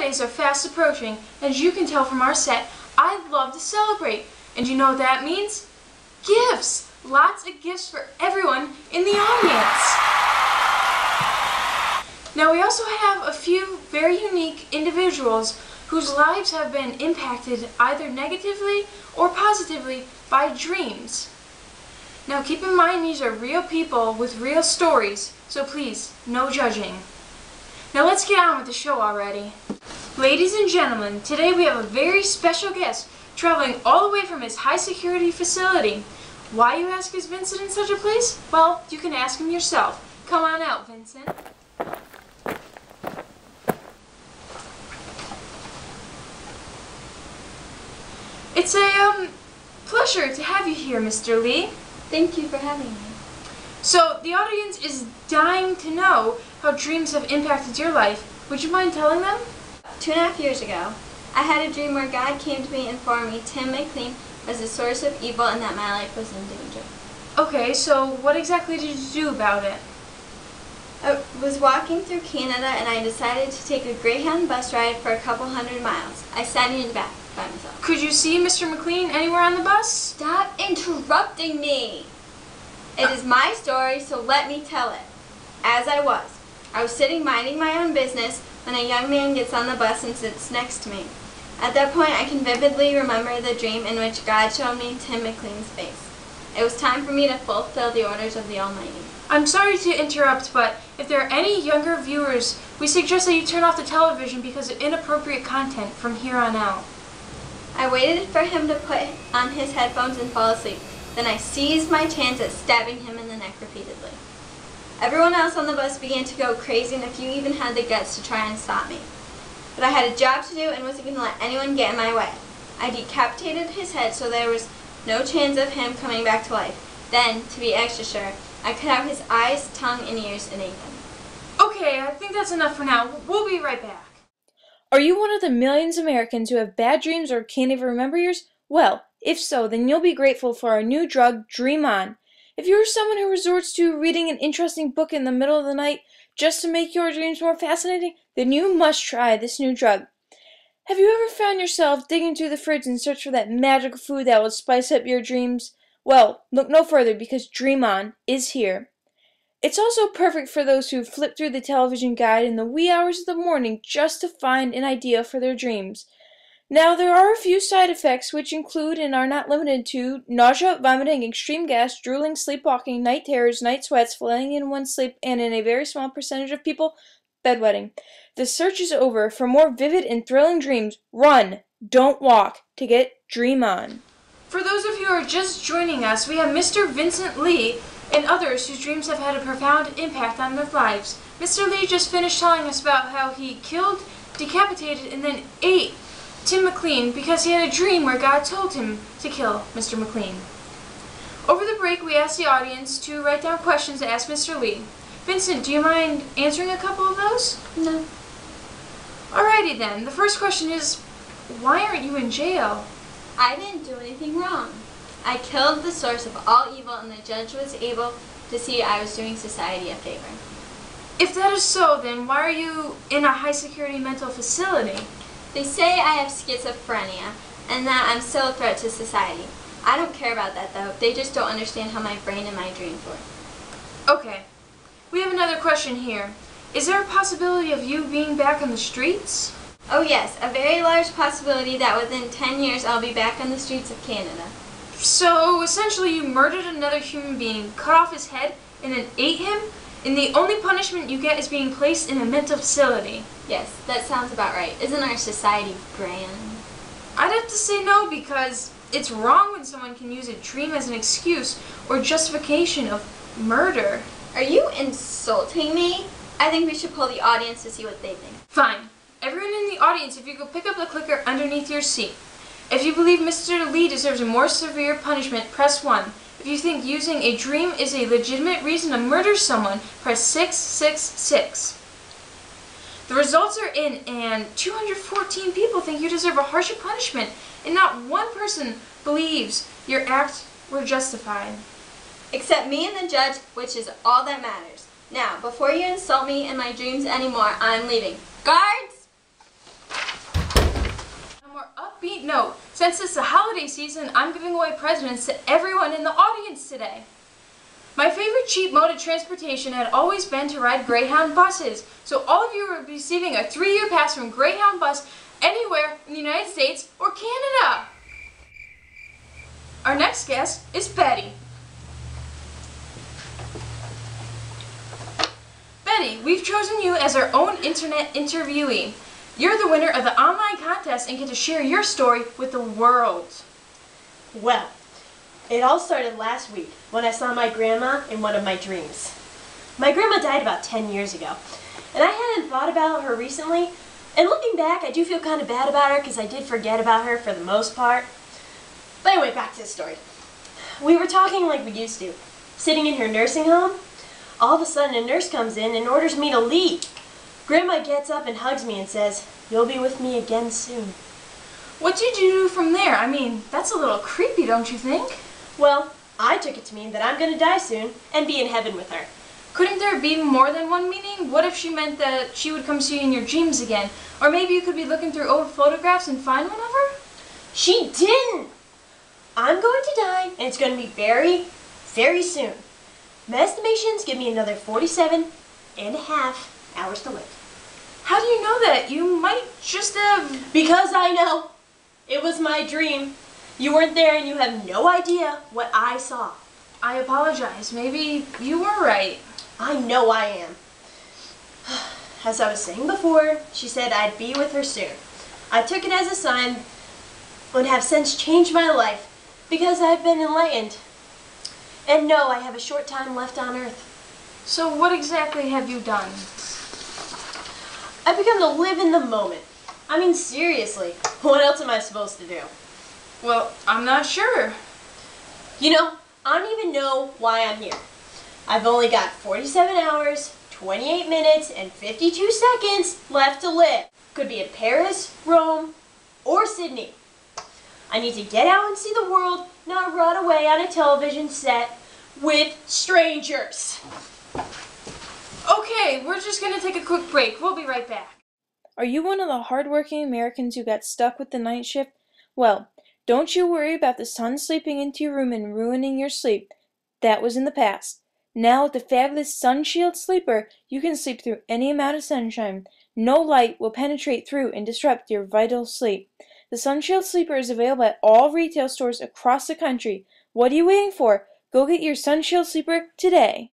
holidays are fast approaching. As you can tell from our set, I love to celebrate. And you know what that means? Gifts! Lots of gifts for everyone in the audience. Now we also have a few very unique individuals whose lives have been impacted either negatively or positively by dreams. Now keep in mind these are real people with real stories, so please, no judging. Now let's get on with the show already. Ladies and gentlemen, today we have a very special guest traveling all the way from his high security facility. Why, you ask, is Vincent in such a place? Well, you can ask him yourself. Come on out, Vincent. It's a pleasure to have you here, Mr. Lee. Thank you for having me. So, the audience is dying to know how dreams have impacted your life. Would you mind telling them? 2.5 years ago, I had a dream where God came to me and informed me Tim McLean was the source of evil and that my life was in danger. Okay, so what exactly did you do about it? I was walking through Canada and I decided to take a Greyhound bus ride for a couple 100 miles. I sat in the back by myself. Could you see Mr. McLean anywhere on the bus? Stop interrupting me! It is my story, so let me tell it. As I was sitting minding my own business when a young man gets on the bus and sits next to me. At that point, I can vividly remember the dream in which God showed me Tim McLean's face. It was time for me to fulfill the orders of the Almighty. I'm sorry to interrupt, but if there are any younger viewers, we suggest that you turn off the television because of inappropriate content from here on out. I waited for him to put on his headphones and fall asleep. Then I seized my chance at stabbing him in the neck repeatedly. Everyone else on the bus began to go crazy, and a few even had the guts to try and stop me. But I had a job to do and wasn't going to let anyone get in my way. I decapitated his head so there was no chance of him coming back to life. Then, to be extra sure, I cut out his eyes, tongue, and ears and ate them. Okay, I think that's enough for now. We'll be right back. Are you one of the millions of Americans who have bad dreams or can't even remember yours? Well, if so, then you'll be grateful for our new drug, Dream On. If you're someone who resorts to reading an interesting book in the middle of the night just to make your dreams more fascinating, then you must try this new drug. Have you ever found yourself digging through the fridge in search for that magical food that will spice up your dreams? Well, look no further because Dream On is here. It's also perfect for those who flip through the television guide in the wee hours of the morning just to find an idea for their dreams. Now, there are a few side effects which include and are not limited to nausea, vomiting, extreme gas, drooling, sleepwalking, night terrors, night sweats, flailing in one's sleep, and in a very small percentage of people, bedwetting. The search is over. For more vivid and thrilling dreams, run, don't walk, to get Dream On. For those of you who are just joining us, we have Mr. Vincent Lee and others whose dreams have had a profound impact on their lives. Mr. Lee just finished telling us about how he killed, decapitated, and then ate Tim McLean because he had a dream where God told him to kill Mr. McLean. Over the break, we asked the audience to write down questions to ask Mr. Lee. Vincent, do you mind answering a couple of those? No. Alrighty then. The first question is, why aren't you in jail? I didn't do anything wrong. I killed the source of all evil and the judge was able to see I was doing society a favor. If that is so, then why are you in a high-security mental facility? They say I have schizophrenia and that I'm still a threat to society. I don't care about that though. They just don't understand how my brain and my dreams work. Okay. We have another question here. Is there a possibility of you being back on the streets? Oh yes, a very large possibility that within 10 years I'll be back on the streets of Canada. So, essentially you murdered another human being, cut off his head, and then ate him, and the only punishment you get is being placed in a mental facility. Yes, that sounds about right. Isn't our society grand? I'd have to say no because it's wrong when someone can use a dream as an excuse or justification of murder. Are you insulting me? I think we should poll the audience to see what they think. Fine. Everyone in the audience, if you go pick up the clicker underneath your seat. If you believe Mr. Lee deserves a more severe punishment, press 1. If you think using a dream is a legitimate reason to murder someone, press 666. The results are in, and 214 people think you deserve a harsher punishment, and not one person believes your acts were justified. Except me and the judge, which is all that matters. Now, before you insult me in my dreams anymore, I'm leaving. Guards! sweet note. Since it's the holiday season, I'm giving away presents to everyone in the audience today. My favorite cheap mode of transportation had always been to ride Greyhound buses, so all of you are receiving a 3-year pass from Greyhound Bus anywhere in the United States or Canada. Our next guest is Betty. Betty, we've chosen you as our own internet interviewee. You're the winner of the online contest and get to share your story with the world. Well, it all started last week when I saw my grandma in one of my dreams. My grandma died about 10 years ago, and I hadn't thought about her recently, and looking back, I do feel kind of bad about her because I did forget about her for the most part. But anyway, back to the story. We were talking like we used to, sitting in her nursing home. All of a sudden, a nurse comes in and orders me to leave. Grandma gets up and hugs me and says, "You'll be with me again soon." What did you do from there? I mean, that's a little creepy, don't you think? Well, I took it to mean that I'm going to die soon and be in heaven with her. Couldn't there be more than one meaning? What if she meant that she would come see you in your dreams again? Or maybe you could be looking through old photographs and find one of her? She didn't! I'm going to die, and it's going to be very, very soon. My estimations give me another 47 and a half hours to live. How do you know that? You might just have... Because I know. It was my dream. You weren't there and you have no idea what I saw. I apologize. Maybe you were right. I know I am. As I was saying before, she said I'd be with her soon. I took it as a sign and have since changed my life because I've been enlightened. And no, I have a short time left on earth. So what exactly have you done? I've become to live in the moment. I mean, seriously, what else am I supposed to do? Well, I'm not sure. You know, I don't even know why I'm here. I've only got 47 hours, 28 minutes, and 52 seconds left to live. Could be in Paris, Rome, or Sydney. I need to get out and see the world, not rot away on a television set with strangers. Okay, we're just going to take a quick break. We'll be right back. Are you one of the hardworking Americans who got stuck with the night shift? Well, don't you worry about the sun sleeping into your room and ruining your sleep. That was in the past. Now with the fabulous SunShield Sleeper, you can sleep through any amount of sunshine. No light will penetrate through and disrupt your vital sleep. The SunShield Sleeper is available at all retail stores across the country. What are you waiting for? Go get your SunShield Sleeper today.